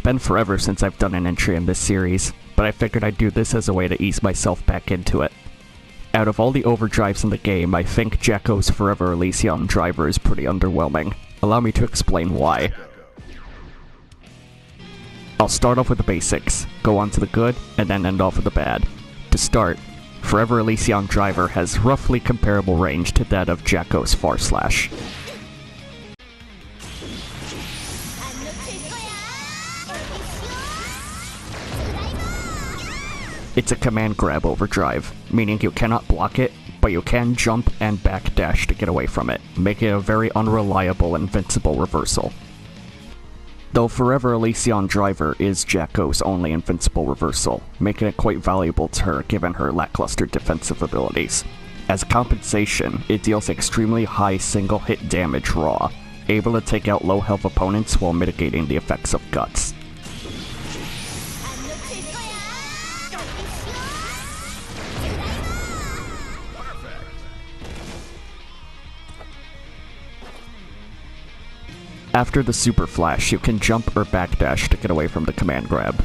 been forever since I've done an entry in this series, but I figured I'd do this as a way to ease myself back into it. Out of all the overdrives in the game, I think Jacko's Forever Elysion Driver is pretty underwhelming. Allow me to explain why. I'll start off with the basics, go on to the good, and then end off with the bad. To start, Forever Elysion Driver has roughly comparable range to that of Jacko's Far Slash. It's a command grab overdrive, meaning you cannot block it, but you can jump and backdash to get away from it, making it a very unreliable invincible reversal. Though Forever Elysion Driver is Jacko's only invincible reversal, making it quite valuable to her given her lackluster defensive abilities. As compensation, it deals extremely high single hit damage raw, able to take out low health opponents while mitigating the effects of guts. After the Super Flash, you can jump or backdash to get away from the command grab.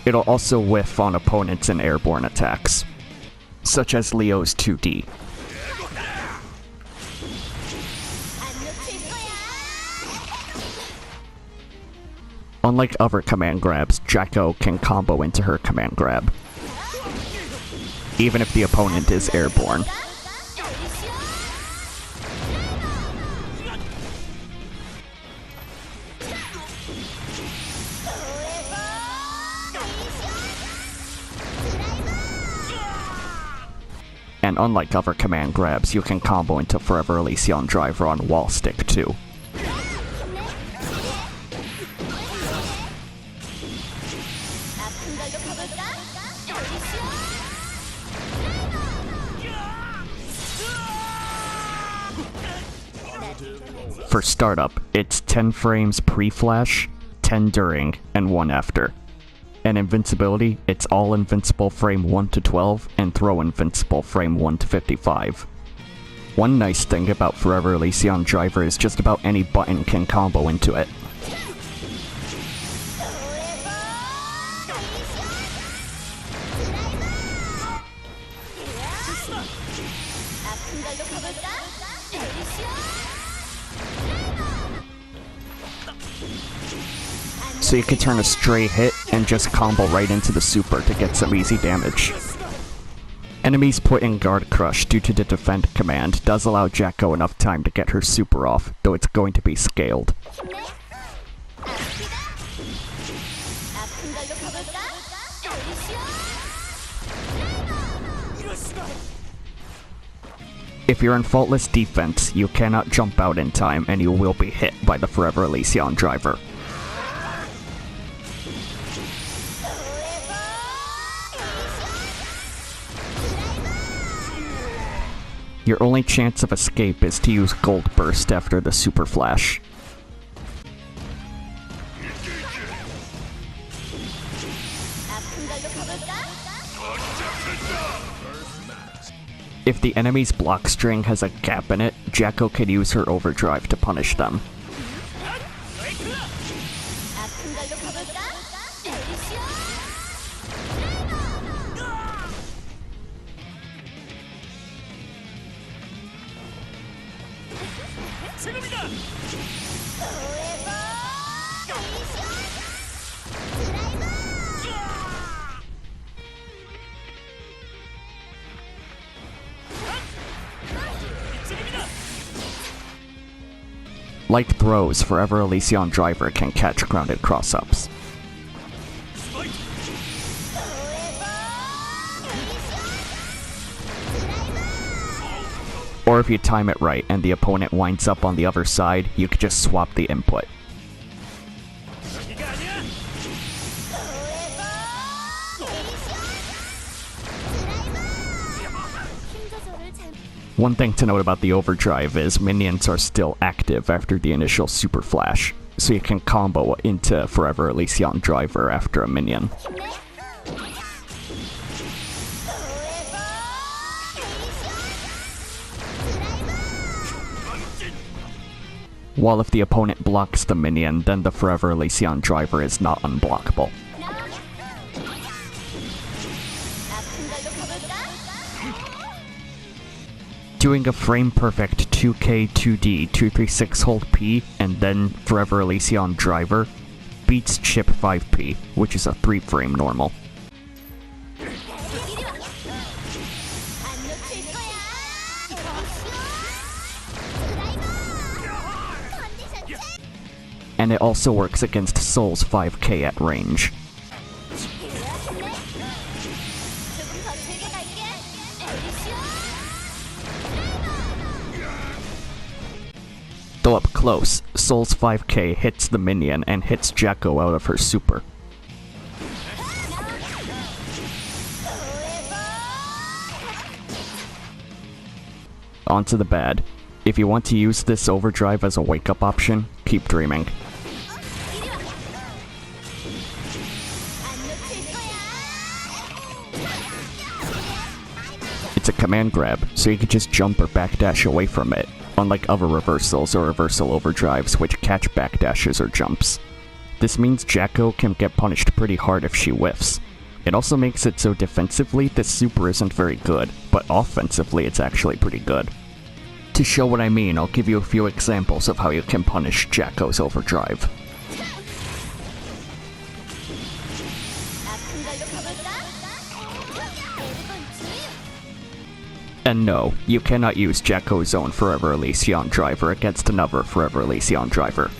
It'll also whiff on opponents and airborne attacks, such as Leo's 2D. Unlike other command grabs, Jacko can combo into her command grab, even if the opponent is airborne. And unlike other command grabs, you can combo into Forever Elysion Driver on wall stick too. For startup, it's 10 frames pre-flash, 10 during, and 1 after. And invincibility, it's all invincible frame 1 to 12, and throw invincible frame 1 to 55. One nice thing about Forever Elysion Driver is just about any button can combo into it. So you can turn a stray hit and just combo right into the super to get some easy damage. Enemies put in guard crush due to the defend command does allow Jacko enough time to get her super off, though it's going to be scaled. If you're in faultless defense, you cannot jump out in time and you will be hit by the Forever Elysion Driver. Your only chance of escape is to use Gold Burst after the Super Flash. If the enemy's block string has a gap in it, Jacko can use her Overdrive to punish them. Like throws, Forever Elysion Driver can catch grounded cross-ups. Or if you time it right and the opponent winds up on the other side, you could just swap the input. One thing to note about the Overdrive is minions are still active after the initial Super Flash, so you can combo into Forever Elysion Driver after a minion. while if the opponent blocks the minion, then the Forever Elysion Driver is not unblockable. Doing a frame-perfect 2K 2D 236 hold P and then Forever Elysion Driver beats chip 5P, which is a 3-frame normal. And it also works against Soul's 5K at range. Though up close, Soul's 5K hits the minion and hits Jacko out of her super. On to the bad. If you want to use this Overdrive as a wake-up option, keep dreaming. It's a command grab, so you can just jump or backdash away from it, unlike other reversals or reversal overdrives which catch backdashes or jumps. This means Jacko can get punished pretty hard if she whiffs. It also makes it so defensively this super isn't very good, but offensively it's actually pretty good. To show what I mean, I'll give you a few examples of how you can punish Jacko's Overdrive. And no, you cannot use Jacko's own Forever Elysion Driver against another Forever Elysion Driver.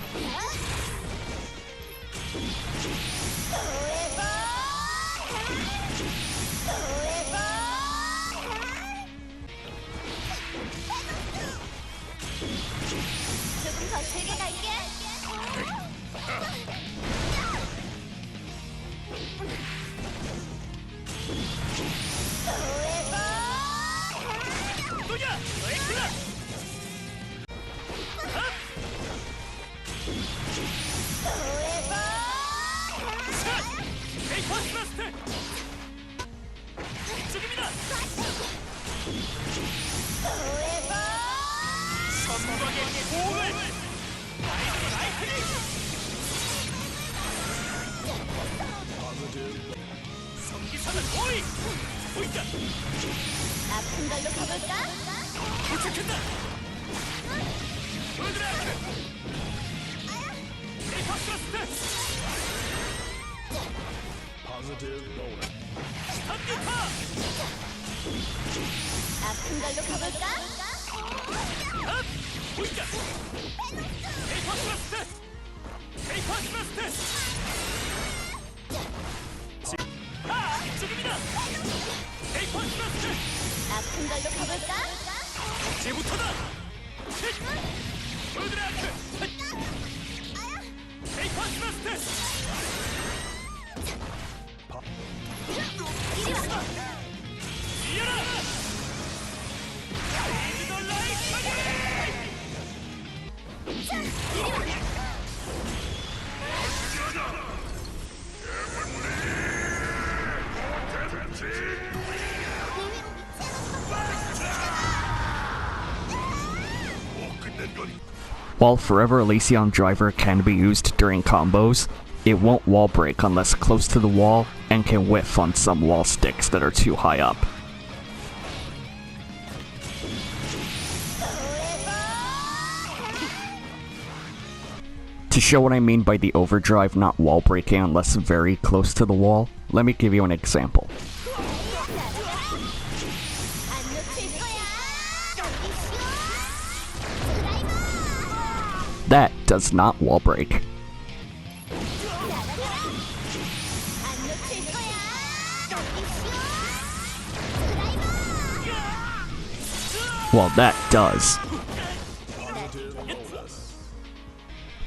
While Forever Elysion Driver can be used during combos, it won't wall break unless close to the wall and can whiff on some wall sticks that are too high up. To show what I mean by the Overdrive not wall breaking unless very close to the wall, let me give you an example. That does not wall break. Well, that does.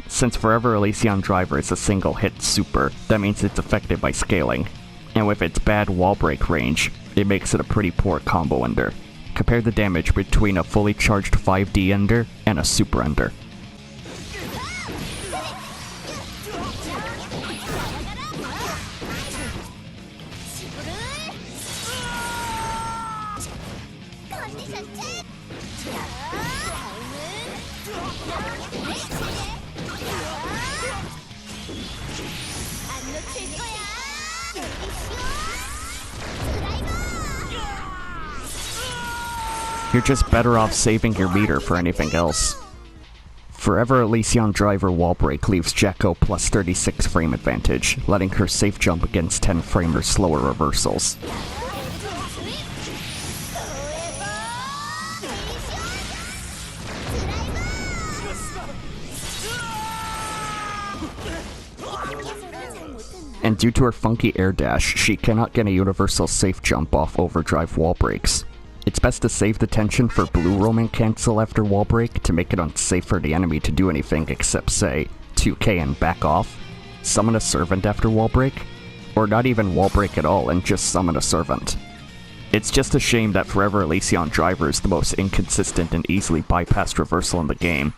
Since Forever Elysion Driver is a single hit super, that means it's affected by scaling. And with its bad wall break range, it makes it a pretty poor combo ender. Compare the damage between a fully charged 5D ender and a super ender. You're just better off saving your meter for anything else. Forever Elysion Driver wall break leaves Jacko plus 36 frame advantage, letting her safe jump against 10 frame or slower reversals. And due to her funky air dash, she cannot get a universal safe jump off Overdrive wall breaks. It's best to save the tension for blue roaming cancel after wall break to make it unsafe for the enemy to do anything except say 2k and back off, summon a servant after wall break, or not even wall break at all and just summon a servant. It's just a shame that Forever Elysion Driver is the most inconsistent and easily bypassed reversal in the game,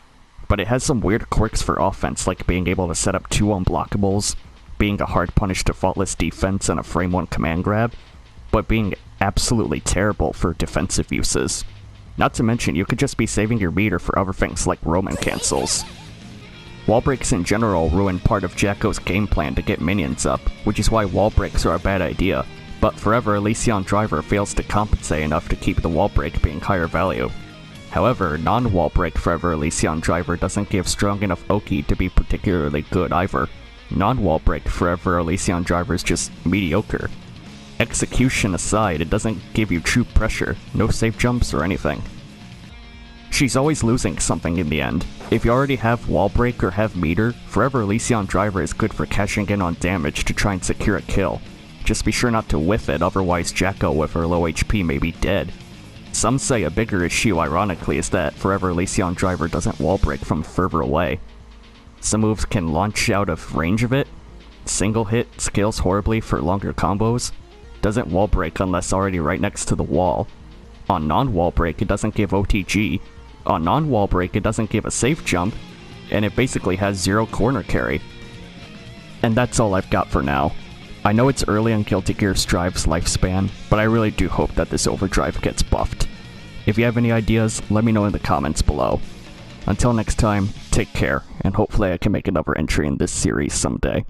but it has some weird quirks for offense like being able to set up 2 unblockables, being a hard punish to faultless defense and a frame 1 command grab, but being absolutely terrible for defensive uses. Not to mention, you could just be saving your meter for other things like roaming cancels. Wall breaks in general ruin part of Jacko's game plan to get minions up, which is why wall breaks are a bad idea, but Forever Elysion Driver fails to compensate enough to keep the wall break being higher value. However, non-wall break Forever Elysion Driver doesn't give strong enough Oki to be particularly good either. Non-wall break Forever Elysion Driver is just mediocre. Execution aside, it doesn't give you true pressure, no safe jumps or anything. She's always losing something in the end. If you already have wall break or have meter, Forever Elysion Driver is good for cashing in on damage to try and secure a kill. Just be sure not to whiff it, otherwise Jacko with her low HP may be dead. Some say a bigger issue ironically is that Forever Elysion Driver doesn't wall break from further away. Some moves can launch out of range of it, single hit scales horribly for longer combos, doesn't wall break unless already right next to the wall. On non-wall break it doesn't give OTG, on non-wall break it doesn't give a safe jump, and it basically has 0 corner carry. And that's all I've got for now. I know it's early on Guilty Gear Strive's lifespan, but I really do hope that this Overdrive gets buffed. If you have any ideas, let me know in the comments below. Until next time, take care, and hopefully I can make another entry in this series someday.